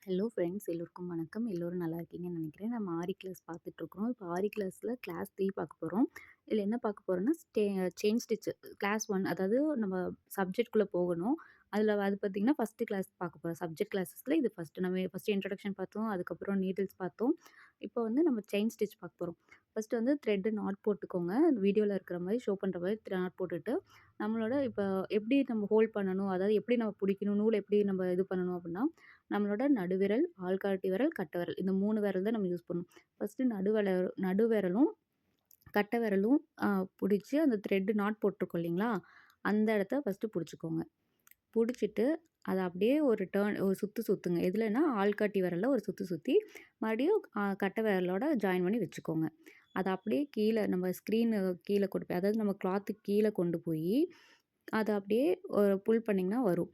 Hello friends எல்லோருக்கும் வணக்கம். எல்லோரும் நல்லா இருக்கீங்கன்னு நினைக்கிறேன். நம்ம ஆரி கிளாஸ் பார்த்துட்ருக்குறோம். இப்போ ஆரி கிளாஸில் கிளாஸ் 3 பார்க்க போகிறோம். இதில் என்ன பார்க்க போகிறோம்னா, செயின் ஸ்டிச் கிளாஸ் 1 அதாவது நம்ம சப்ஜெக்ட்குள்ளே போகணும். அதில் அது பார்த்திங்கன்னா ஃபஸ்ட்டு கிளாஸ் பார்க்க போகிறோம். சப்ஜெக்ட் கிளாஸஸில் இது ஃபஸ்ட்டு நம்ம ஃபஸ்ட்டு இன்ட்ரடக்ஷன் பார்த்தோம். அதுக்கப்புறம் நீடில்ஸ் பார்த்தோம். இப்போ வந்து நம்ம செயின் ஸ்டிச் பார்க்க போகிறோம். ஃபஸ்ட்டு வந்து த்ரெட்டு நாட் போட்டுக்கோங்க. வீடியோவில் இருக்கிற மாதிரி ஷோ பண்ணுற மாதிரி நாட் போட்டுட்டு நம்மளோட இப்போ எப்படி நம்ம ஹோல்ட் பண்ணணும், அதாவது எப்படி நம்ம பிடிக்கணும், நூல் எப்படி நம்ம இது பண்ணணும் அப்படின்னா, நம்மளோட நடுவிரல், ஆள்காட்டி விரல், கட்டை விரல் இந்த 3 விரல் தான் நம்ம யூஸ் பண்ணணும். ஃபஸ்ட்டு நடுவிரலும், கட்டை விரலும் புடிச்சு அந்த த்ரெட் நாட் போட்டிருக்கோம் இல்லைங்களா? அந்த இடத்த ஃபஸ்ட்டு புடிச்சுக்கோங்க. புடிச்சிட்டு அத அப்படியே ஒரு சுத்து சுத்துங்க. எதுலன்னா ஆள்காட்டி விரல்ல ஒரு சுத்து சுத்தி, மறுபடியும் கட்டை விரலோட ஜாயின் பண்ணி வச்சுக்கோங்க. அத அப்படியே கீழ நம்ம ஸ்க்ரீனு கீழ கொண்டு போய் அதாவது நம்ம கிளாத்துக்கு கீழ கொண்டு போயி, அத அப்படியே புல் பண்ணிங்கன்னா வரும்.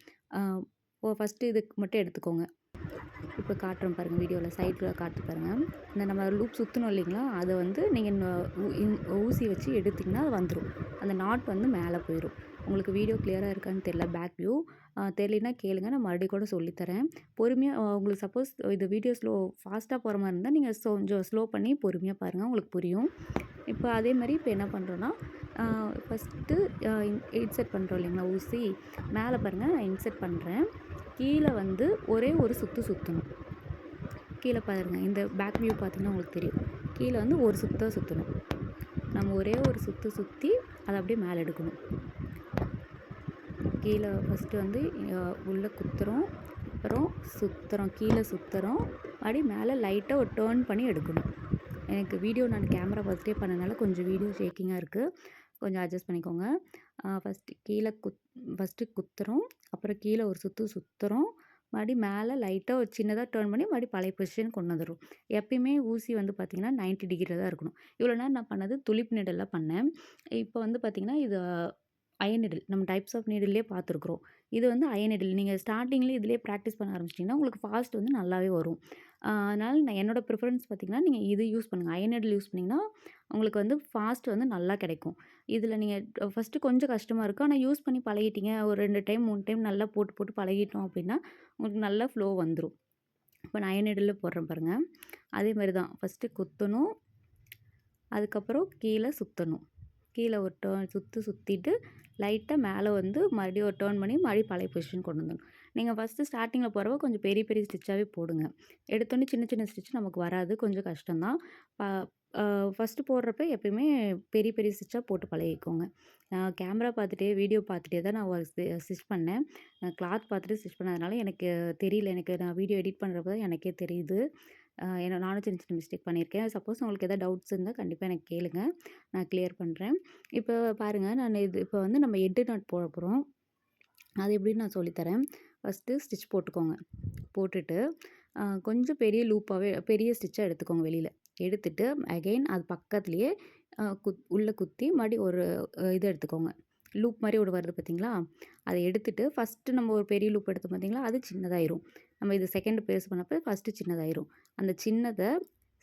ஃபஸ்ட்டு இதுக்கு மட்டும் எடுத்துக்கோங்க. இப்போ காட்டுறேன் பாருங்க வீடியோவில் சைடில் காட்டு பாருங்க. இந்த நம்ம லூப் சுற்றணும் இல்லைங்களா? அதை வந்து நீங்கள் ஊசி வச்சு எடுத்திங்கன்னா அது வந்துடும். அந்த நாட் வந்து மேலே போயிடும். உங்களுக்கு வீடியோ கிளியராக இருக்கான்னு தெரியல பேக் வியூ. தெரியலனா கேளுங்க, நான் மறுபடியும் கூட சொல்லித்தரேன். பொறுமையாக உங்களுக்கு சப்போஸ் இது வீடியோ ஃபாஸ்ட்டாக போகிற மாதிரி இருந்தால் நீங்கள் கொஞ்சம் ஸ்லோ பண்ணி பொறுமையாக பாருங்கள், உங்களுக்கு புரியும். இப்போ அதே மாதிரி இப்போ என்ன பண்ணுறோன்னா, ஃபஸ்ட்டு இன்செர்ட் பண்ணுறோம் இல்லைங்களா ஊசி, மேலே பாருங்கள் நான் இன்செர்ட் பண்ணுறேன். கீழே வந்து ஒரே ஒரு சுற்று சுற்றணும். கீழே பாருங்க, இந்த பேக் வியூ பார்த்தீங்கன்னா உங்களுக்கு தெரியும். கீழே வந்து ஒரு சுற்றணும். நம்ம ஒரே ஒரு சுற்றி அதை அப்படியே மேலே எடுக்கணும். கீழே ஃபஸ்ட்டு வந்து உள்ளே குத்துறோம், அப்புறம் சுற்றுறோம், கீழே சுற்றுறோம், அப்படியே மேலே லைட்டாக ஒரு டேர்ன் பண்ணி எடுக்கணும். எனக்கு வீடியோ நான் கேமரா பார்த்துட்டே பண்ணனால கொஞ்சம் வீடியோ ஷேக்கிங்காக இருக்குது. கொஞ்சம் அட்ஜஸ்ட் பண்ணிக்கோங்க. ஃபஸ்ட்டு குத்துறோம், அப்புறம் கீழே ஒரு சுற்றுறோம், மறுபடியும் மேலே லைட்டாக ஒரு சின்னதாக டேர்ன் பண்ணி மறுபடியும் பழைய பொசிஷன் கொண்டு வந்துடும். எப்பயுமே ஊசி வந்து பார்த்திங்கன்னா 90 டிகிரியில் தான் இருக்கணும். இவ்வளோ நேரம் நான் பண்ணது துளிப் நீடிலில் பண்ணேன். இப்போ வந்து பார்த்திங்கன்னா இது அயன் நீடில். நம்ம டைப்ஸ் ஆஃப் நீடில்லே பார்த்துருக்குறோம். இது வந்து அயன் நீடில். நீங்கள் ஸ்டார்டிங்லேயே இதிலே ப்ராக்டிஸ் பண்ண ஆரம்பிச்சிட்டிங்கன்னா உங்களுக்கு ஃபாஸ்ட் வந்து நல்லாவே வரும். அதனால் நான் என்னோட ப்ரிஃபரன்ஸ் பார்த்திங்கன்னா, நீங்கள் இது யூஸ் பண்ணுங்கள். அயன் நீடில் யூஸ் பண்ணிங்கன்னா உங்களுக்கு வந்து ஃபாஸ்ட் வந்து நல்லா கிடைக்கும். இதில் நீங்கள் ஃபஸ்ட்டு கொஞ்சம் கஷ்டமாக இருக்கும். ஆனால் யூஸ் பண்ணி பழகிட்டீங்க, ஒரு 2 டைம் 3 டைம் நல்லா போட்டு பழகிட்டோம் அப்படின்னா உங்களுக்கு நல்லா ஃப்ளோ வந்துடும். இப்போ நான் அயன் நீடிலில் போடுறேன் பாருங்கள். அதே மாதிரி தான் ஃபஸ்ட்டு குத்தணும், அதுக்கப்புறம் கீழே சுற்றணும். கீழே ஒரு டேர்ன் சுற்றிட்டு லைட்டாக மேலே வந்து மறுபடியும் ஒரு டேர்ன் பண்ணி மறுபடியும் பழைய பொசிஷன் கொண்டு வந்துடணும். நீங்கள் ஃபஸ்ட்டு ஸ்டார்டிங்கில் போகிறப்ப கொஞ்சம் பெரிய பெரிய ஸ்டிச்சாகவே போடுங்க. எடுத்தோடனே சின்ன சின்ன ஸ்டிச் நமக்கு வராது, கொஞ்சம் கஷ்டம்தான். ஃபஸ்ட்டு போடுறப்ப எப்பயுமே பெரிய பெரிய ஸ்டிச்சாக போட்டு பழகிக்கோங்க. நான் கேமரா பார்த்துட்டே வீடியோ பார்த்துட்டே தான் நான் ஒரு ஸ்டிச் பண்ணேன். நான் கிளாத் பார்த்துட்டு ஸ்டிச் பண்ணதுனால எனக்கு தெரியல. எனக்கு நான் வீடியோ எடிட் பண்ணுறப்ப தான் எனக்கே தெரியுது. ஏன்னா நானும் சின்ன சின்ன மிஸ்டேக் பண்ணியிருக்கேன். சப்போஸ் உங்களுக்கு எதாவது டவுட்ஸ் இருந்தால் கண்டிப்பாக எனக்கு கேளுங்க, நான் கிளியர் பண்ணுறேன். இப்போ பாருங்கள், நான் இப்போ வந்து நம்ம எட்டு நாட் போட போகிறோம். அது எப்படின்னு நான் சொல்லித்தரேன். ஃபஸ்ட்டு ஸ்டிச் போட்டுக்கோங்க. போட்டுட்டு கொஞ்சம் பெரிய லூப்பாகவே பெரிய ஸ்டிச்சாக எடுத்துக்கோங்க வெளியில். எடுத்துட்டு அகைன் அது பக்கத்துலேயே உள்ளே குத்தி மறுபடியும் ஒரு இது எடுத்துக்கோங்க. லூப் மாதிரி ஒரு வருது பார்த்தீங்களா? அதை எடுத்துட்டு ஃபஸ்ட்டு நம்ம ஒரு பெரிய லூப் எடுத்தோம் பார்த்தீங்களா? அது சின்னதாயிரும். நம்ம இது செகண்ட் பேஸ் பண்ணப்போ ஃபஸ்ட்டு சின்னதாயிரும். அந்த சின்னதை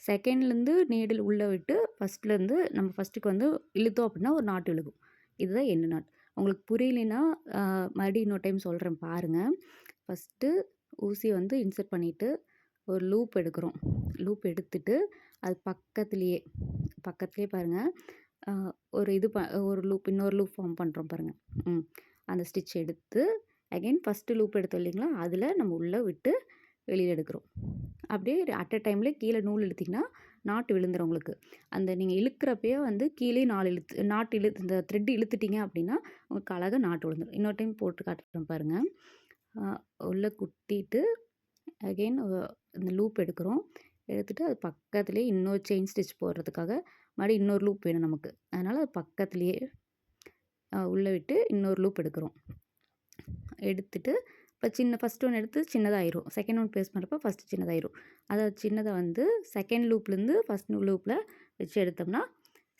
செகண்ட்லேருந்து நீடில் உள்ளே விட்டு ஃபஸ்ட்லேருந்து நம்ம ஃபஸ்ட்டுக்கு வந்து இழுத்தோம் அப்படின்னா ஒரு நாட்டு விழுகும். இதுதான் எண்டு நாட். உங்களுக்கு புரியலைன்னா மறுபடியும் இன்னொரு டைம் சொல்கிறேன் பாருங்கள். ஃபஸ்ட்டு ஊசி வந்து இன்செர்ட் பண்ணிவிட்டு ஒரு லூப் எடுக்கிறோம். லூப் எடுத்துட்டு அது பக்கத்துலேயே பாருங்கள், ஒரு லூப் இன்னொரு லூப் ஃபார்ம் பண்ணுறோம் பாருங்கள். அந்த ஸ்டிச் எடுத்து அகைன் ஃபஸ்ட்டு லூப் எடுத்தோம் இல்லைங்களா? அதில் நம்ம உள்ளே விட்டு வெளியில் எடுக்கிறோம். அப்படியே அட் அ டைமில் கீழே நூல் இழுத்திங்கன்னா நாட்டு விழுந்துடும் உங்களுக்கு. அந்த நீங்கள் இழுக்கிறப்பயே வந்து கீழே இந்த த்ரெட் இழுத்துட்டிங்க அப்படின்னா உங்களுக்கு அழகாக நாட்டு விழுந்துடும். இன்னொரு டைம் போட்டு காட்டுறேன் பாருங்கள். உள்ளே குத்திட்டு அகெயின் இந்த லூப் எடுக்கிறோம். எடுத்துகிட்டு அது பக்கத்துலேயே இன்னொரு செயின் ஸ்டிச் போடுறதுக்காக மறுபடியும் இன்னொரு லூப் வேணும் நமக்கு. அதனால் அது பக்கத்துலேயே உள்ளே விட்டு இன்னொரு லூப் எடுக்கிறோம். எடுத்துட்டு இப்போ ஃபஸ்ட் ஒன் எடுத்து சின்னதாயிரும். செகண்ட் ஒன் ப்ளேஸ் பண்ணுறப்போ ஃபஸ்ட்டு சின்னதாயிரும். அதை சின்னதை வந்து செகண்ட் லூப்லேருந்து ஃபஸ்ட் லூப்பில் வச்சு எடுத்தோம்னா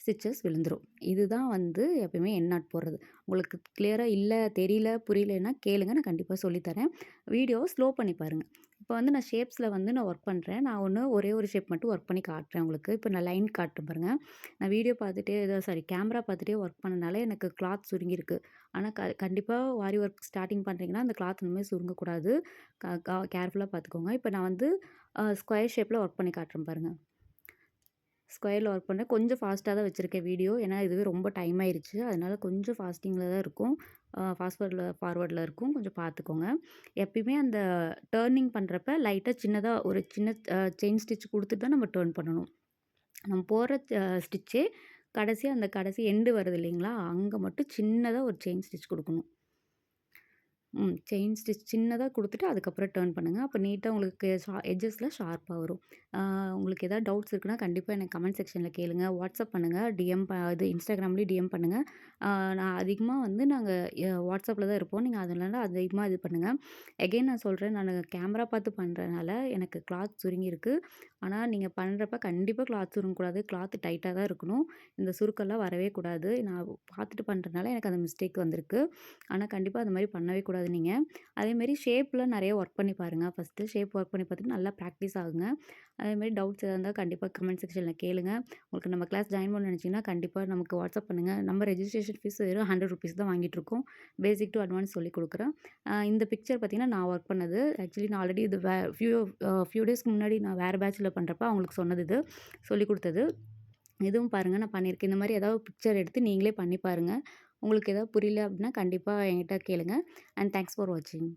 ஸ்டிச்சஸ் விழுந்துடும். இதுதான் வந்து எப்பயுமே எண்ட் நாட் போடுறது. உங்களுக்கு கிளியராக இல்லை, தெரியல, புரியலைன்னா கேளுங்க, நான் கண்டிப்பாக சொல்லித்தரேன். வீடியோவை ஸ்லோ பண்ணி பாருங்கள். இப்போ வந்து நான் ஷேப்ஸில வந்து நான் ஒர்க் பண்றேன். நான் ஒரே ஒரு ஷேப் மட்டும் ஒர்க் பண்ணி காட்டுறேன் உங்களுக்கு. இப்போ நான் லைன் காட்டுறேன் பாருங்க. நான் வீடியோ பார்த்துட்டே சாரி கேமரா பார்த்துட்டே ஒர்க் பண்ணனால எனக்கு கிளாத் சுருங்கியிருக்கு. ஆனா கண்டிப்பா வாரி ஒர்க் ஸ்டார்ட்டிங் பண்றீங்கன்னா, அந்த கிளாத் இனிமே சுருங்கக்கூடாது. க க கேர்ஃபுல்லா பார்த்துக்கோங்க. இப்போ நான் வந்து ஸ்கொயர் ஷேப்ல ஒர்க் பண்ணி காட்டுறேன் பாருங்க. ஸ்கொயர்ல ஒர்க் பண்ணேன். கொஞ்சம் ஃபாஸ்ட்டா தான் வச்சிருக்கேன் வீடியோ. ஏன்னா, இதுவே ரொம்ப டைம் ஆயிருச்சு. அதனால கொஞ்சம் ஃபாஸ்டிங்கில தான் இருக்கும். ஃபார்வர்ட்ல இருக்கும். கொஞ்சம் பார்த்துக்கோங்க. எப்பயுமே அந்த டர்னிங் பண்றப்ப லைட்டா சின்னதா ஒரு சின்ன செயின் ஸ்டிச் குடுத்துட்டு தான் நம்ம டர்ன் பண்ணணும். நம்ம போடுற ஸ்டிச்சே கடைசி எண்டு வருது இல்லைங்களா? அங்க மட்டும் சின்னதா ஒரு செயின் ஸ்டிச் குடுக்கணும். செயின் ஸ்டிச் சின்னதா குடுத்துட்டு, அதுக்கப்புறம் டர்ன் பண்ணுங்க. அப்ப நீட்டா உங்களுக்கு எட்ஜஸ்ல ஷார்ப்பா வரும். ஆ உங்களுக்கு ஏதாவது டவுட்ஸ் இருக்குன்னா, கண்டிப்பா எனக்கு கமெண்ட் செக்ஷன்ல கேளுங்க. வாட்ஸ்அப் பண்ணுங்க. டிஎம் இது இன்ஸ்டாகிராம்லயும் டிஎம் பண்ணுங்க. ஆ நான் அதிகமா வந்து நாங்க வாட்ஸ்அப்ல தான் இருப்போம். நீங்க அதனால அதிகமா இது பண்ணுங்க. எகைன் நான் சொல்றேன், நானு கேமரா பார்த்து பண்றனால எனக்கு கிளாத் சுருங்கியிருக்கு. ஆனா, நீங்க பண்றப்ப கண்டிப்பா கிளாத் சுருங்கக்கூடாது. கிளாத் டைட்டா தான் இருக்கணும். இந்த சுருக்கம்லாம் வரவே கூடாது. நான் பார்த்துட்டு பண்றனால எனக்கு அந்த மிஸ்டேக் வந்திருக்கு. ஆனா, கண்டிப்பா அந்த மாரி பண்ணவே கூடாது நீங்க. அதேமாரி ஷேப்ல நெறைய ஒர்க் பண்ணி பாருங்க. ஃபர்ஸ்ட்டு ஷேப் ஒர்க் பண்ணி பார்த்துட்டு நல்லா ப்ராக்டிஸ் ஆகுங்க. அதேமாரி டவுட்ஸ் எதா இருந்தா கண்டிப்பா கமெண்ட் செக்ஷன்ல கேளுங்க. உங்களுக்கு நம்ம கிளாஸ் ஜாயின் பண்ணணும்னு நெனச்சீங்கன்னா, கண்டிப்பா நமக்கு வாட்ஸ்அப் பண்ணுங்க. நம்ம ரெஜிஸ்ட்ரேஷன் ஃபீஸ் வெறும் ₹100 தான் வாங்கிட்டுருக்கோம். பேசிக் டூ அட்வான்ஸ் சொல்லிக் குடுக்குறேன். இந்த பிக்சர் பார்த்தீங்கன்னா, நான் ஒர்க் பண்ணது. ஆக்சுவலி நான் ஆல்ரெடி இது ஃபியூ டேஸ்க்கு முன்னாடி நான் வேற பேட்ச்ல பண்றப்ப அவங்களுக்கு சொன்னது இது. சொல்லிக் குடுத்தது. இதுவும் பாருங்க நான் பண்ணியிருக்கேன். இந்த மாரி ஏதாவது பிக்சர் எடுத்து நீங்களே பண்ணி பாருங்க. உங்களுக்கு ஏதாவது புரியல அப்டின்னா, கண்டிப்பா என்கிட்ட கேளுங்க. அண்ட் தேங்க்ஸ் ஃபார் வாட்சிங்.